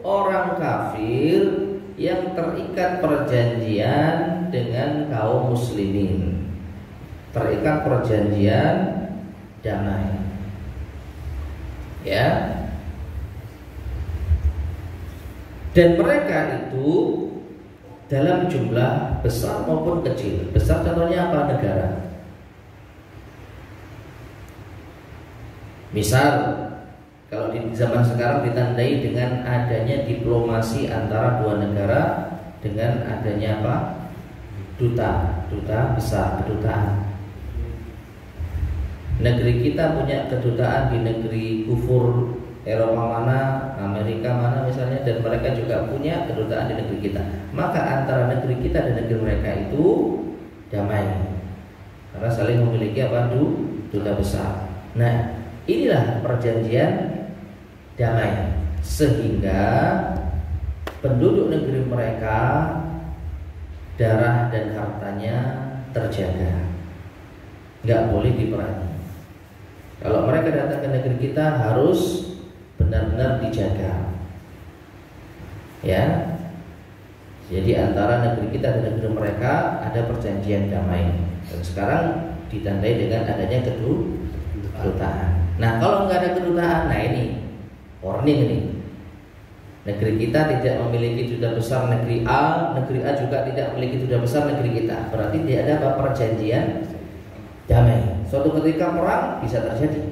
Orang kafir yang terikat perjanjian dengan kaum muslimin, terikat perjanjian damai, ya. Dan mereka itu dalam jumlah besar maupun kecil. Besar contohnya apa? Negara. Misal kalau di zaman sekarang ditandai dengan adanya diplomasi antara dua negara dengan adanya apa? Duta besar, kedutaan. Negeri kita punya kedutaan di negeri kufur Eropa mana, Amerika mana misalnya, dan mereka juga punya kedutaan di negeri kita. Maka antara negeri kita dan negeri mereka itu damai, karena saling memiliki apa? Duta besar. Nah, inilah perjanjian damai, sehingga penduduk negeri mereka darah dan hartanya terjaga, nggak boleh diperangi. Kalau mereka datang ke negeri kita harus benar-benar dijaga, ya. Jadi antara negeri kita dan negeri mereka ada perjanjian damai, dan sekarang ditandai dengan adanya kedutaan. Nah, kalau nggak ada kedutaan, nah ini warning ini. Negeri kita tidak memiliki duta besar negeri A juga tidak memiliki duta besar negeri kita. Berarti tidak ada apa? Perjanjian damai. Suatu ketika perang bisa terjadi.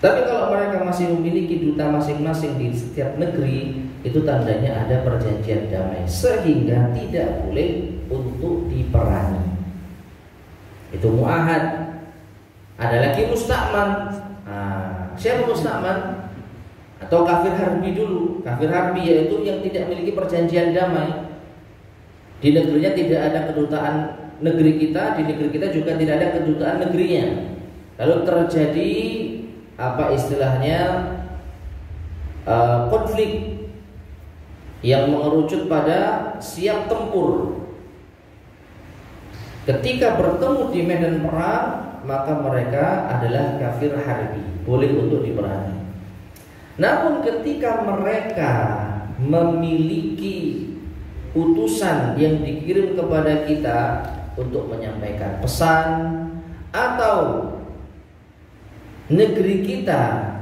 Tapi kalau mereka masih memiliki duta masing-masing di setiap negeri, itu tandanya ada perjanjian damai, sehingga tidak boleh untuk diperangi. Itu muahad. Ada lagi musta'man. Siapa musta'man? Atau kafir harbi dulu. Kafir harbi yaitu yang tidak memiliki perjanjian damai. Di negerinya tidak ada kedutaan negeri kita, di negeri kita juga tidak ada kedutaan negerinya. Lalu terjadi apa istilahnya konflik yang mengerucut pada siap tempur. Ketika bertemu di medan perang, maka mereka adalah kafir harbi, boleh untuk diperangi. Namun ketika mereka memiliki utusan yang dikirim kepada kita untuk menyampaikan pesan, atau negeri kita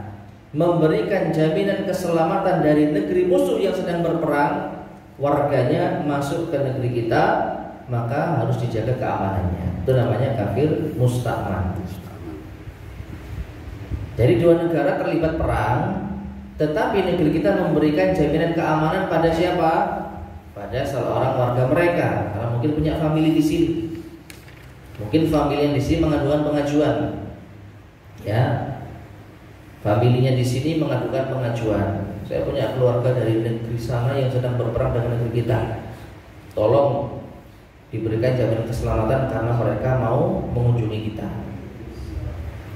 memberikan jaminan keselamatan dari negeri musuh yang sedang berperang, warganya masuk ke negeri kita, maka harus dijaga keamanannya. Itu namanya kafir musta'man. Jadi dua negara terlibat perang, tetapi negeri kita memberikan jaminan keamanan pada siapa? Pada salah orang warga mereka, karena mungkin punya famili di sini. Mungkin famili yang di sini mengadukan pengajuan, ya. Familinya di sini mengadukan pengajuan. Saya punya keluarga dari negeri sana yang sedang berperang dengan negeri kita. Tolong diberikan jaminan keselamatan karena mereka mau mengunjungi kita.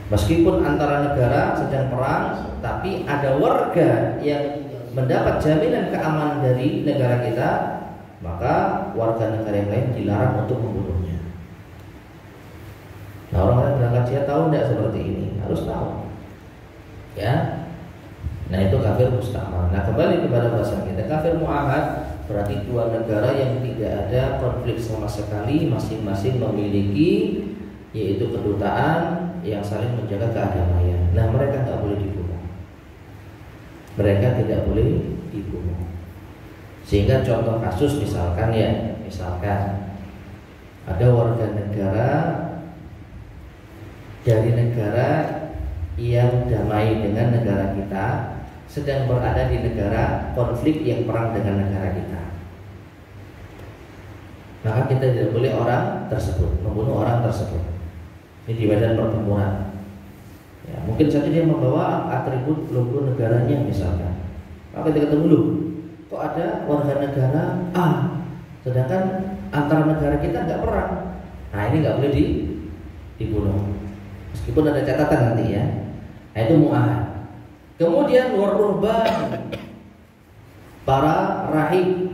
Meskipun antara negara sedang perang, tapi ada warga yang mendapat jaminan keamanan dari negara kita, maka warga negara yang lain dilarang untuk membunuhnya. Nah, orang-orang berangkat dia tahu tidak seperti ini? Harus tahu, ya. Nah, itu kafir musta'man. Nah, kembali kepada bahasa kita, kafir mu'ahad berarti dua negara yang tidak ada konflik sama sekali, masing-masing memiliki yaitu kedutaan yang saling menjaga kedamaian. Nah, mereka tidak boleh dibunuh. Mereka tidak boleh dibunuh. Sehingga contoh kasus misalkan ada warga negara dari negara yang damai dengan negara kita sedang berada di negara konflik yang perang dengan negara kita. Maka kita tidak boleh membunuh orang tersebut. Ini di medan pertempuran. Ya, mungkin saja dia membawa atribut logo negaranya misalkan. Maka kita ketemu dulu, kok ada warga negara A, sedangkan antara negara kita nggak perang. Nah, ini nggak boleh dibunuh. Meskipun ada catatan nanti ya. Nah, itu mu'ahad. Kemudian warruhban, para rahib,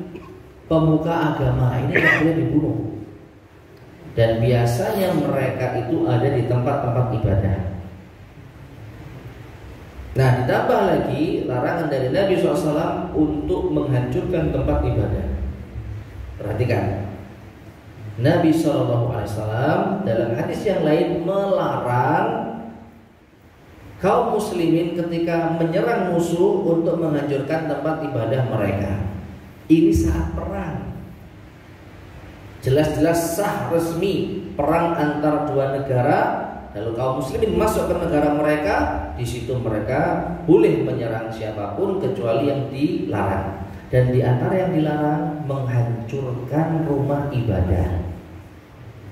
pemuka agama, ini nggak boleh dibunuh. Dan biasanya mereka itu ada di tempat-tempat ibadah. Nah, ditambah lagi larangan dari Nabi SAW untuk menghancurkan tempat ibadah. Perhatikan, Nabi SAW dalam hadis yang lain melarang kaum muslimin ketika menyerang musuh untuk menghancurkan tempat ibadah mereka. Ini saat perang. Jelas-jelas sah resmi perang antar dua negara. Lalu kaum muslimin masuk ke negara mereka, di situ mereka boleh menyerang siapapun kecuali yang dilarang. Dan di antara yang dilarang menghancurkan rumah ibadah.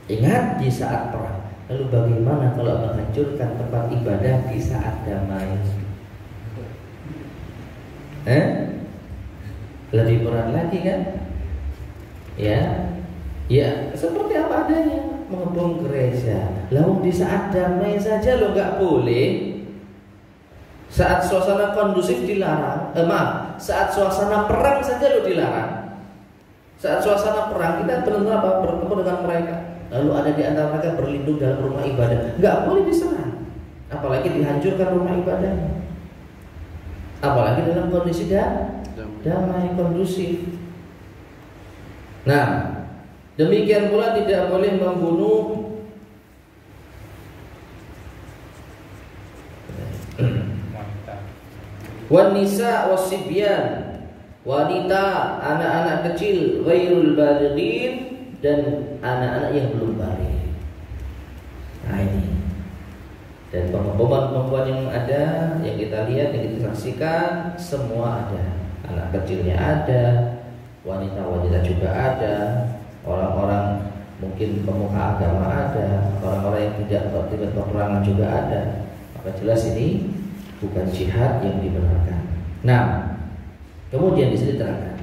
Ingat, di saat perang. Lalu bagaimana kalau menghancurkan tempat ibadah di saat damai? Lebih berat lagi kan? Ya, seperti apa adanya. Mengebom gereja. Lalu di saat damai saja lo nggak boleh. Saat suasana kondusif dilarang. Saat suasana perang saja lo dilarang. Saat suasana perang kita benar-benar bertemu dengan mereka. Lalu ada di antara mereka berlindung dalam rumah ibadah. Nggak boleh diserang. Apalagi dihancurkan rumah ibadahnya. Apalagi dalam kondisi damai kondusif. Nah, demikian pula tidak boleh membunuh wanisa wasibyan, wanita, anak-anak kecil, ghairul balighin, dan anak-anak yang belum balik. Nah ini. Dan perempuan-perempuan yang ada, yang kita lihat, yang kita saksikan, semua ada. Anak kecilnya ada, wanita-wanita juga ada, orang-orang mungkin pemuka agama ada, orang-orang yang tidak terlibat peperangan juga ada. Maka jelas ini bukan jihad yang dibenarkan. Nah, kemudian di sini terangkan,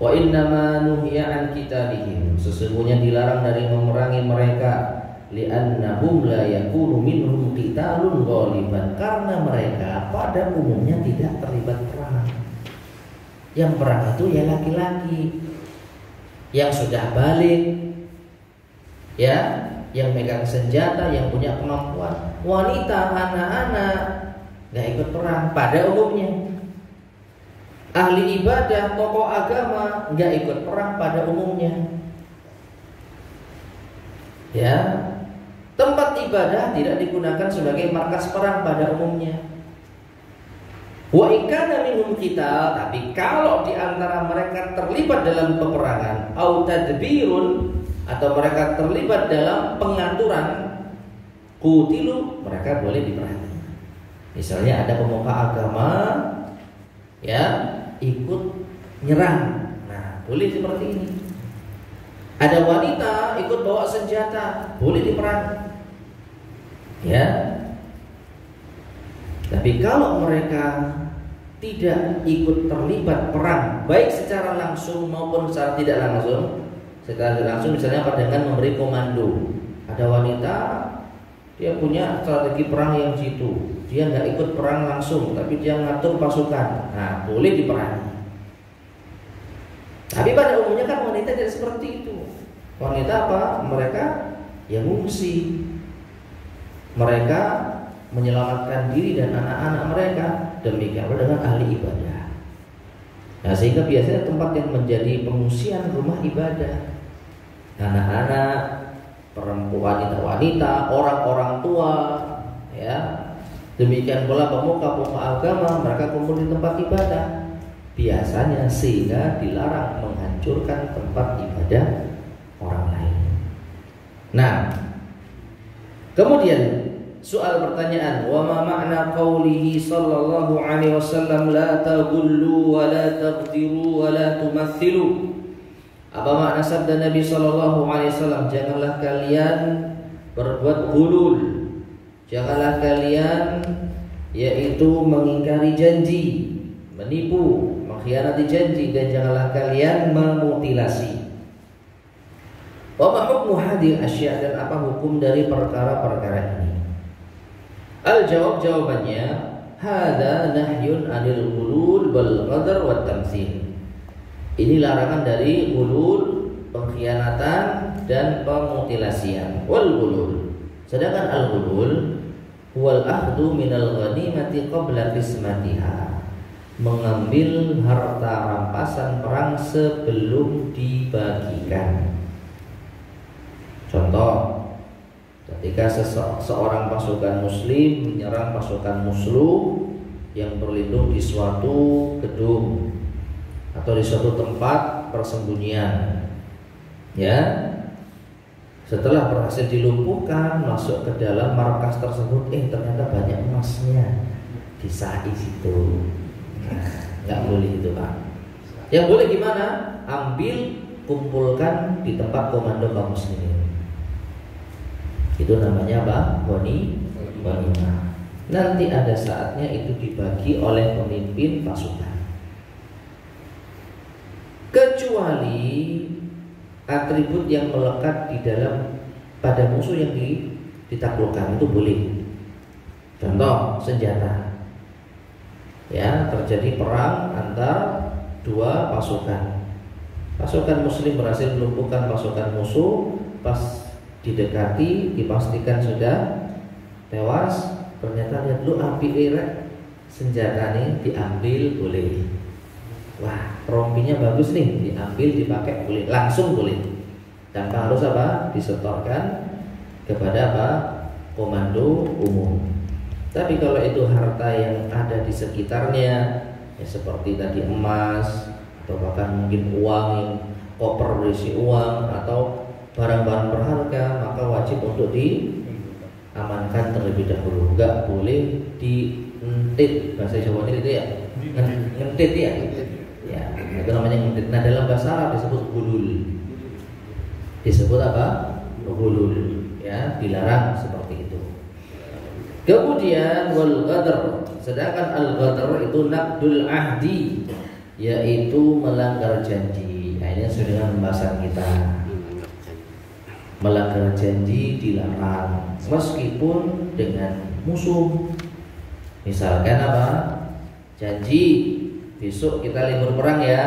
wa innama nuhiya an qitalihim, sesungguhnya dilarang dari memerangi mereka, li'annahum la yakunu minhum qitalun ghaliban, karena mereka pada umumnya tidak terlibat perang. Yang perang itu ya laki-laki yang sudah balik, ya, yang megang senjata, yang punya kemampuan. Wanita, anak-anak nggak ikut perang pada umumnya. Ahli ibadah, tokoh agama nggak ikut perang pada umumnya. Ya, tempat ibadah tidak digunakan sebagai markas perang pada umumnya. Wa ikana minhum qital, tapi kalau di antara mereka terlibat dalam peperangan, au tadbirun, atau mereka terlibat dalam pengaturan, qutilu, mereka boleh diperangi. Misalnya ada pemuka agama, ya, ikut nyerang, nah boleh seperti ini. Ada wanita ikut bawa senjata, boleh diperangi. Ya. Tapi kalau mereka tidak ikut terlibat perang, baik secara langsung maupun secara tidak langsung, misalnya dengan memberi komando. Ada wanita, dia punya strategi perang yang jitu, dia nggak ikut perang langsung, tapi dia ngatur pasukan. Nah, boleh diperangi. Tapi pada umumnya kan wanita tidak seperti itu. Wanita apa? Mereka yang ngungsi. Mereka menyelamatkan diri dan anak-anak mereka. Demikian pula dengan ahli ibadah. Nah, sehingga biasanya tempat yang menjadi pengungsian rumah ibadah, anak-anak, perempuan, wanita, orang-orang tua, ya. Demikian pula pemuka-pemuka agama, mereka kumpul di tempat ibadah. Biasanya sehingga dilarang menghancurkan tempat ibadah orang lain. Nah, kemudian soal pertanyaan, wa ma ma'na qawlihi sallallahu alaihi wasallam la taghullu wa la taqdiru wa la tumathilu. Apa makna sabda Nabi sallallahu alaihi wasallam, janganlah kalian berbuat ghulul, janganlah kalian yaitu mengingkari janji, menipu, mengkhianati janji, dan janganlah kalian memutilasi. Wa ma hukmu hadhihi asya', dan apa hukum dari perkara-perkara ini? Al-jawab, jawabannya, hada nahyun 'anil ghulul wal ghadar wat tamtsil. Ini larangan dari ghulul, pengkhianatan dan pemutilasian. Wal ghulul, sedangkan al-ghulul wal akhdhu minal ghanimati qabla qismatiha, mengambil harta rampasan perang sebelum dibagikan. Contoh, ketika seorang pasukan muslim menyerang pasukan musuh yang berlindung di suatu gedung atau di suatu tempat persembunyian, ya, setelah berhasil dilumpuhkan, masuk ke dalam markas tersebut, ternyata banyak emasnya di situ. Nggak boleh itu, Pak. Yang boleh gimana? Ambil, kumpulkan di tempat komando kaum muslimin. Itu namanya apa? Ghanimah. Nanti ada saatnya itu dibagi oleh pemimpin pasukan. Kecuali atribut yang melekat di dalam pada musuh yang ditaklukkan, itu boleh. Contoh, senjata. Ya, terjadi perang antar dua pasukan. Pasukan muslim berhasil melumpuhkan pasukan musuh, pas didekati dipastikan sudah tewas, ternyata lihat lu api irek, senjata ini diambil boleh. Wah, rompinya bagus nih, diambil dipakai boleh, langsung boleh. Tanpa harus apa? Disetorkan kepada apa? Komando umum. Tapi kalau itu harta yang ada di sekitarnya, ya seperti tadi emas atau bahkan mungkin uang yang koper berisi uang atau barang-barang berharga, maka wajib untuk diamankan terlebih dahulu. Enggak boleh dientit, bahasa Jawa itu ya, ngentit ya. Ya, itu namanya ngentit. Nah, dalam bahasa Arab disebut gulul. Disebut apa? Gulul. Ya, dilarang seperti itu. Kemudian wal ghadr, sedangkan al ghadr itu naqdul ahdi, yaitu melanggar janji. Nah, ini sesuai dengan pembahasan kita. Melanggar janji dilarang meskipun dengan musuh. Misalkan apa? Janji besok kita libur perang ya.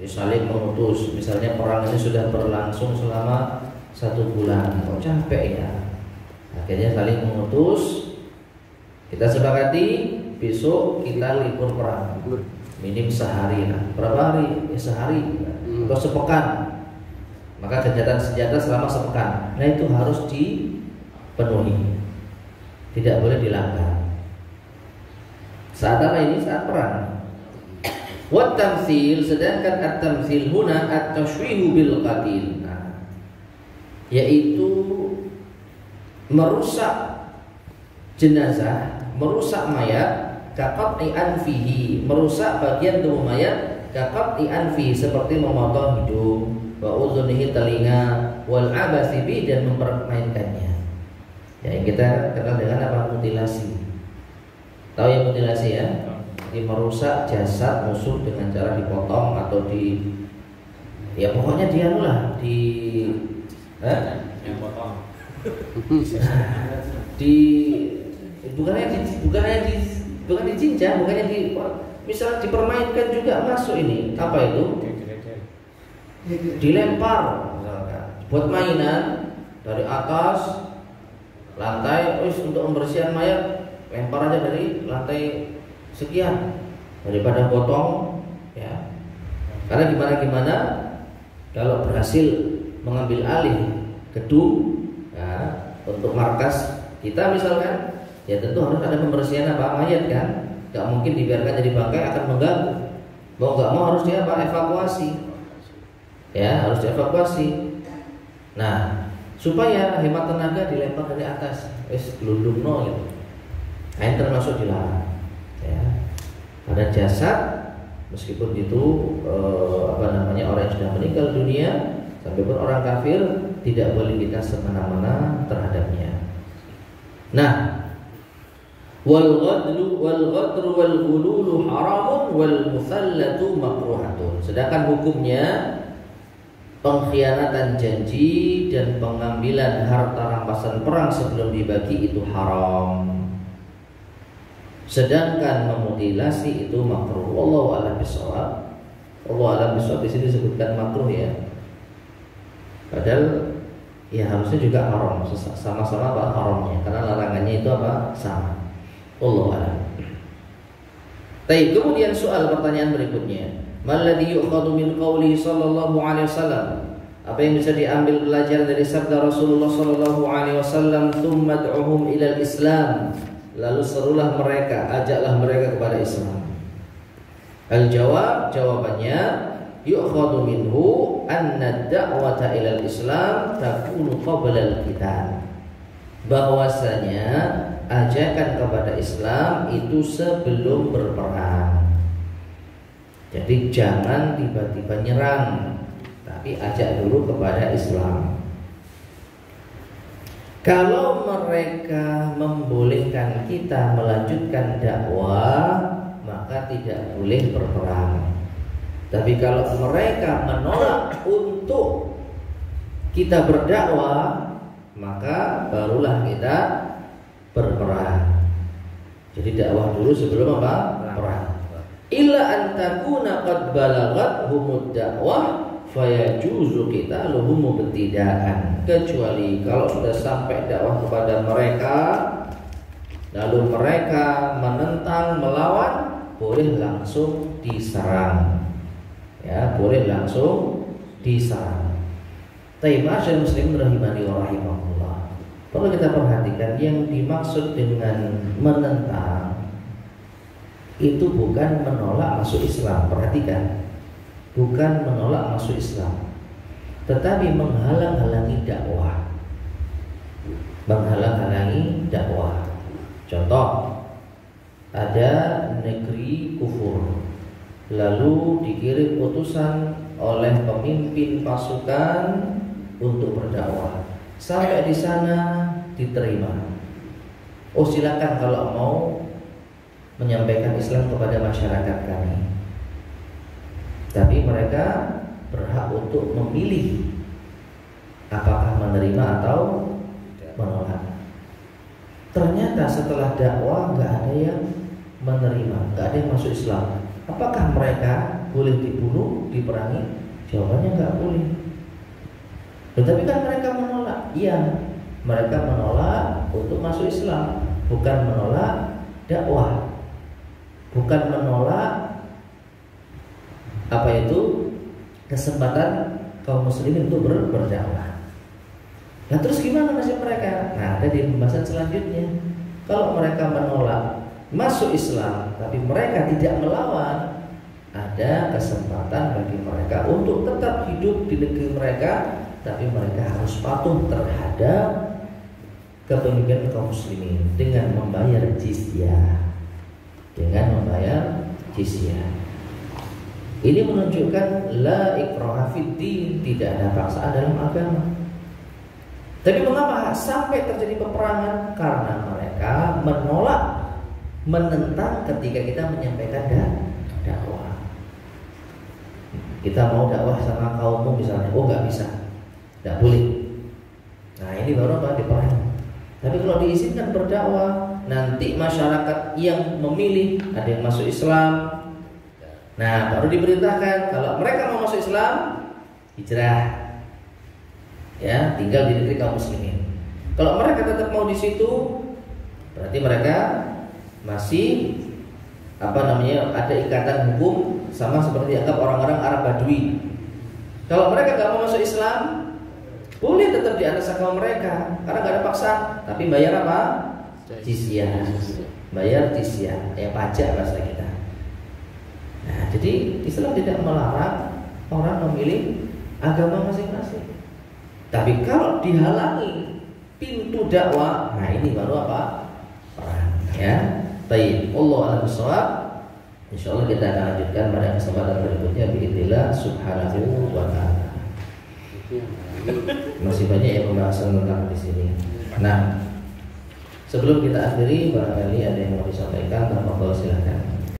Jadi saling mengutus. Misalnya perang ini sudah berlangsung selama 1 bulan. Kok capek ya? Akhirnya saling mengutus. Kita sepakati besok kita libur perang. Minim sehari lah. Berapa hari? Ya sehari atau sepekan. Maka gencatan senjata selama sepekan. Nah, itu harus dipenuhi. Tidak boleh dilanggar. Saat apa ini? Saat perang. Wat tamtsil, sedangkan at-tamtsil huna at-tashwihu bil qatil. Nah, yaitu merusak jenazah, merusak mayat, kaqat'i anfihi, merusak bagian tubuh mayat, kaqat'i anfihi, seperti memotong hidung, wa uzunihi, telinga, wal abasi bi, dan mempermainkannya. Ya, yang kita kenal dengan apa? Mutilasi. Tahu yang mutilasi ya? Jadi merusak jasad musuh dengan cara dipotong atau ya pokoknya dia lah bukan dicincang, bukannya misalnya dipermainkan juga masuk ini. Apa itu? Dilempar misalkan. Buat mainan dari atas lantai, untuk membersihkan mayat lempar aja dari lantai sekian daripada potong ya. Karena gimana kalau berhasil mengambil alih gedung ya, untuk markas kita misalkan, ya tentu harus ada pembersihan mayat kan. Gak mungkin dibiarkan jadi bangkai, akan mengganggu. Mau gak mau harus evakuasi. Ya, harus dievakuasi. Nah, supaya hemat tenaga dilempar dari atas, gelundung gitu. Nah, ini termasuk dilarang. Ya. Pada jasad, meskipun itu orang yang sudah meninggal dunia, sampai pun orang kafir, tidak boleh kita semena-mena terhadapnya. Nah, wal ghadru wal ghululu haramun wal muthallatu makruhatun. Sedangkan hukumnya pengkhianatan janji dan pengambilan harta rampasan perang sebelum dibagi itu haram. Sedangkan memutilasi itu makruh. Wallahu a'lam bishawab. Allah a'lam bishawab, di sini disebutkan makruh ya. Padahal Ya harusnya juga haram, sama-sama apa haramnya, karena larangannya itu apa sama. Wallahu a'lam. Baik, kemudian soal pertanyaan berikutnya, maladhi yu'khadhu min qawli sallallahu alaihi wasallam? Apa yang bisa diambil pelajaran dari sabda Rasulullah sallallahu alaihi wasallam, "Tsumma ad'uhum ilal Islam." Lalu serulah mereka, ajaklah mereka kepada Islam. Al-jawab, jawabannya, yu'khadhu minhu anna ad-da'wata ilal Islam takunu qabla al-qital. Bahwasanya ajakan kepada Islam itu sebelum berperang. Jadi jangan tiba-tiba nyerang, tapi ajak dulu kepada Islam. Kalau mereka membolehkan kita melanjutkan dakwah, maka tidak boleh berperang. Tapi kalau mereka menolak untuk kita berdakwah, maka barulah kita berperang. Jadi dakwah dulu sebelum apa? Perang. Illa an takuna qad balagat humud dakwah fayajuzu qitaluhum ibtidaan. Kecuali kalau sudah sampai dakwah kepada mereka, lalu mereka menentang, melawan, boleh langsung diserang. Ya, boleh langsung diserang. Ma'asyiral muslimin rahimani wa rahimakumullah. Perlu kita perhatikan yang dimaksud dengan menentang itu bukan menolak masuk Islam. Perhatikan, bukan menolak masuk Islam, tetapi menghalang-halangi dakwah. Menghalang-halangi dakwah. Contoh, ada negeri kufur, lalu dikirim utusan oleh pemimpin pasukan untuk berdakwah. Sampai di sana diterima. Oh, silakan kalau mau menyampaikan Islam kepada masyarakat kami. Tapi mereka berhak untuk memilih apakah menerima atau menolak. Ternyata setelah dakwah nggak ada yang menerima, nggak ada yang masuk Islam. Apakah mereka boleh dibunuh, diperangi? Jawabannya nggak boleh. Tetapi kan mereka menolak. Iya, mereka menolak untuk masuk Islam, bukan menolak dakwah, bukan menolak apa itu kesempatan kaum muslimin untuk berdakwah. Nah terus gimana nasib mereka? Nah ada di pembahasan selanjutnya. Kalau mereka menolak masuk Islam, tapi mereka tidak melawan, ada kesempatan bagi mereka untuk tetap hidup di negeri mereka, tapi mereka harus patuh terhadap kepemimpinan kaum muslimin dengan membayar jizyah. Dengan membayar jizyah. Ini menunjukkan la ikraha fid din, tidak ada paksaan dalam agama. Tapi mengapa sampai terjadi peperangan? Karena mereka menolak, menentang ketika kita menyampaikan dakwah. Kita mau dakwah sama kaummu misalnya, oh nggak bisa, nggak boleh. Nah ini baru apa? Diperang. Tapi kalau diizinkan berdakwah, nanti masyarakat yang memilih, ada yang masuk Islam. Nah baru diperintahkan kalau mereka mau masuk Islam, hijrah. Ya, tinggal di negeri kaum muslimin. Kalau mereka tetap mau di situ, berarti mereka masih ada ikatan hukum sama seperti dianggap orang-orang Arab Badui. Kalau mereka nggak mau masuk Islam, boleh tetap di atas agama mereka karena nggak ada paksaan, tapi bayar apa? Jizyah. Bayar jizyah, ya pajak bahasa kita. Nah, jadi Islam tidak melarang orang memilih agama masing-masing. Tapi kalau dihalangi pintu dakwah, nah ini baru apa? Perang. Ya. Baik, Allah a'lam bishawab. Insyaallah kita akan lanjutkan pada kesempatan berikutnya biidznillah subhanahu wa ta'ala. Masih banyak yang pembahasan tentang di sini. Nah, sebelum kita akhiri, barangkali ada yang mau disampaikan, tanpa silakan.